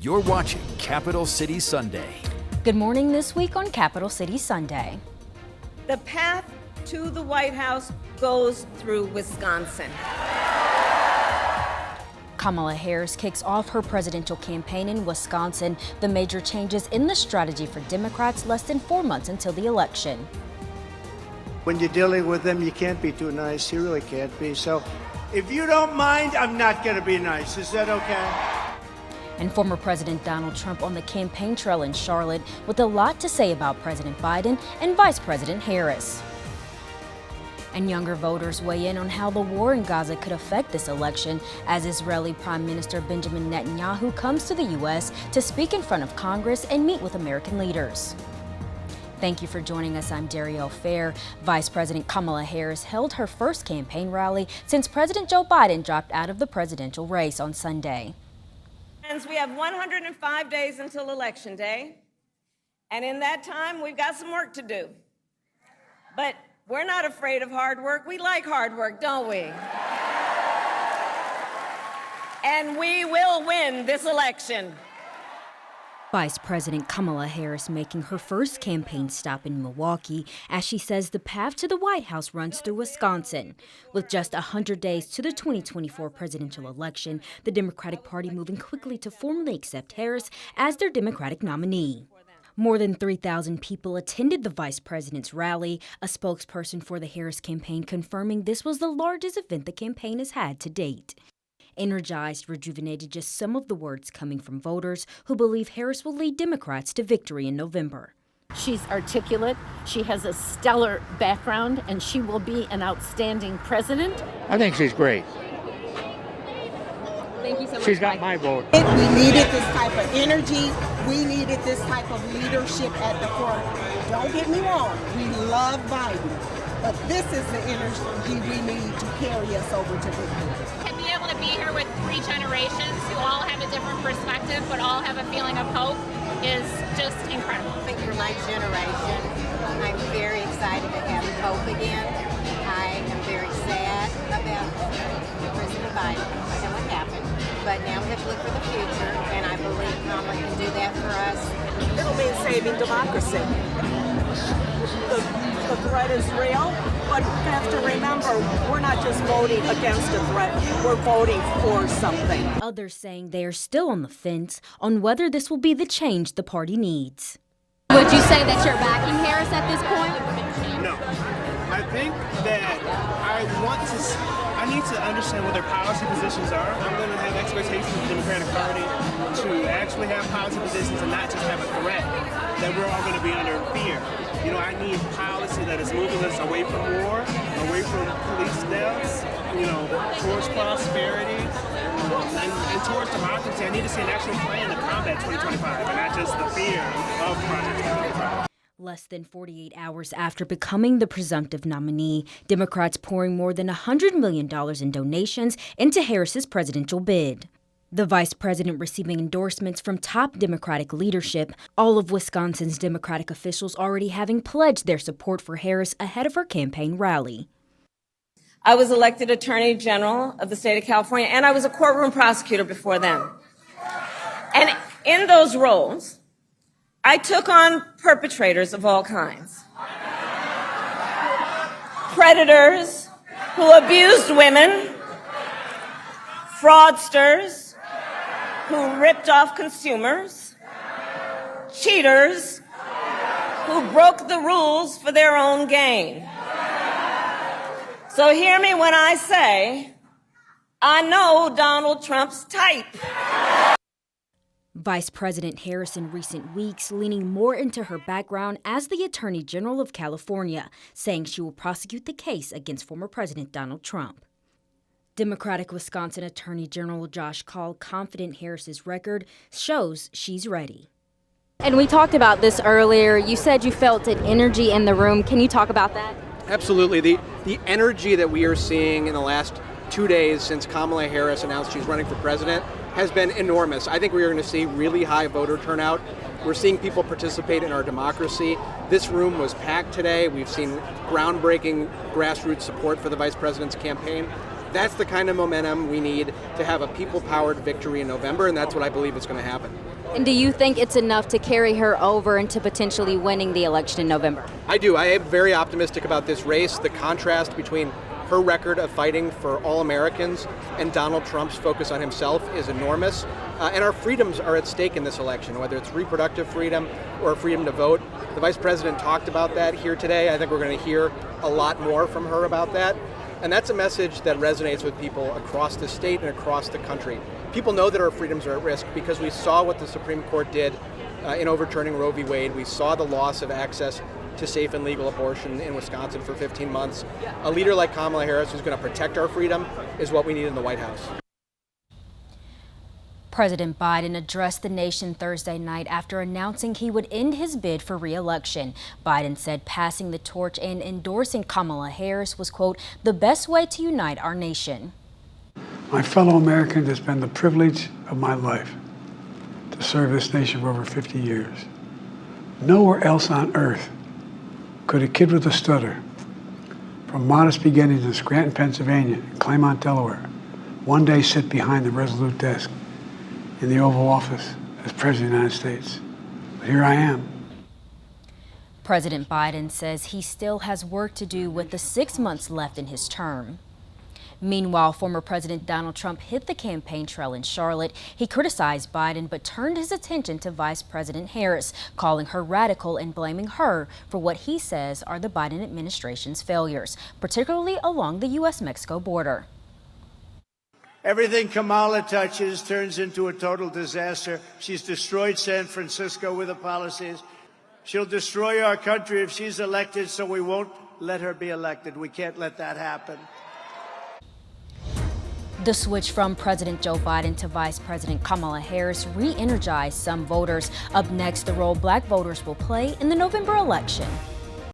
You're watching Capital City Sunday. Good morning this week on Capital City Sunday. The path to the White House goes through Wisconsin. Kamala Harris kicks off her presidential campaign in Wisconsin. The major changes in the strategy for Democrats less than 4 months until the election. When you're dealing with them, you can't be too nice. You really can't be. So if you don't mind, I'm not going to be nice. Is that okay? And former President Donald Trump on the campaign trail in Charlotte with a lot to say about President Biden and Vice President Harris. And younger voters weigh in on how the war in Gaza could affect this election as Israeli Prime Minister Benjamin Netanyahu comes to the U.S. to speak in front of Congress and meet with American leaders. Thank you for joining us. I'm Darielle Fair. Vice President Kamala Harris held her first campaign rally since President Joe Biden dropped out of the presidential race on Sunday. We have 105 days until Election Day, and in that time, we've got some work to do. But we're not afraid of hard work. We like hard work, don't we? And we will win this election. Vice President Kamala Harris making her first campaign stop in Milwaukee as she says the path to the White House runs through Wisconsin. With just 100 days to the 2024 presidential election, the Democratic Party moving quickly to formally accept Harris as their Democratic nominee. More than 3,000 people attended the vice president's rally, a spokesperson for the Harris campaign confirming this was the largest event the campaign has had to date. Energized, rejuvenated, just some of the words coming from voters who believe Harris will lead Democrats to victory in November. She's articulate, she has a stellar background, and she will be an outstanding president. I think she's great. Thank you so much. She's got my vote. We needed this type of energy. We needed this type of leadership at the front. Don't get me wrong, we love Biden, but this is the energy we need to carry us over to victory. To be able to be here with 3 generations who all have a different perspective but all have a feeling of hope is just incredible. I think for my generation, I'm very excited to have hope again. I am very sad about President Biden and what happened, but now we have to look for the future, and I believe Kamala can do that for us. It'll mean saving democracy. The threat is real, but you have to remember, we're not just voting against a threat, we're voting for something. Others saying they are still on the fence on whether this will be the change the party needs. Would you say that you're backing Harris at this point? No. I think that I need to understand what their policy positions are. I'm going to have expectations of the Democratic Party to actually have policy positions and not just have a threat that we're all going to be under fear. You know, I need policy that is moving us away from war, away from police deaths, towards prosperity, and towards democracy. I need to see an actual plan to combat 2025 and not just the fear of Project 2025. Less than 48 hours after becoming the presumptive nominee, Democrats pouring more than $100 million in donations into Harris's presidential bid. The vice president receiving endorsements from top Democratic leadership, all of Wisconsin's Democratic officials already having pledged their support for Harris ahead of her campaign rally. I was elected Attorney General of the state of California, and I was a courtroom prosecutor before then. And in those roles, I took on perpetrators of all kinds. Predators who abused women, fraudsters who ripped off consumers, cheaters who broke the rules for their own gain. So hear me when I say, I know Donald Trump's type. Vice President Harris in recent weeks leaning more into her background as the Attorney General of California, saying she will prosecute the case against former President Donald Trump. Democratic Wisconsin Attorney General Josh Kaul confident Harris's record shows she's ready. And we talked about this earlier. You said you felt an energy in the room. Can you talk about that? Absolutely. The energy that we are seeing in the last 2 days since Kamala Harris announced she's running for president has been enormous. I think we are going to see really high voter turnout. We're seeing people participate in our democracy. This room was packed today. We've seen groundbreaking grassroots support for the vice president's campaign. That's the kind of momentum we need to have a people-powered victory in November, and that's what I believe is going to happen. And do you think it's enough to carry her over into potentially winning the election in November? I do. I am very optimistic about this race. The contrast between her record of fighting for all Americans and Donald Trump's focus on himself is enormous. And our freedoms are at stake in this election, whether it's reproductive freedom or freedom to vote. The Vice President talked about that here today. I think we're going to hear a lot more from her about that. And that's a message that resonates with people across the state and across the country. People know that our freedoms are at risk because we saw what the Supreme Court did in overturning Roe v. Wade. We saw the loss of access to safe and legal abortion in Wisconsin for 15 months. A leader like Kamala Harris who's going to protect our freedom is what we need in the White House. President Biden addressed the nation Thursday night after announcing he would end his bid for re-election. Biden said passing the torch and endorsing Kamala Harris was, quote, the best way to unite our nation. My fellow Americans, it's been the privilege of my life to serve this nation for over 50 years. Nowhere else on earth could a kid with a stutter, from modest beginnings in Scranton, Pennsylvania, and Claremont, Delaware, one day sit behind the resolute desk in the Oval Office as President of the United States. But here I am. President Biden says he still has work to do with the 6 months left in his term. Meanwhile, former President Donald Trump hit the campaign trail in Charlotte. He criticized Biden but turned his attention to Vice President Harris, calling her radical and blaming her for what he says are the Biden administration's failures, particularly along the U.S.-Mexico border. Everything Kamala touches turns into a total disaster. She's destroyed San Francisco with her policies. She'll destroy our country if she's elected, so we won't let her be elected. We can't let that happen. The switch from President Joe Biden to Vice President Kamala Harris re-energized some voters. Up next, the role black voters will play in the November election.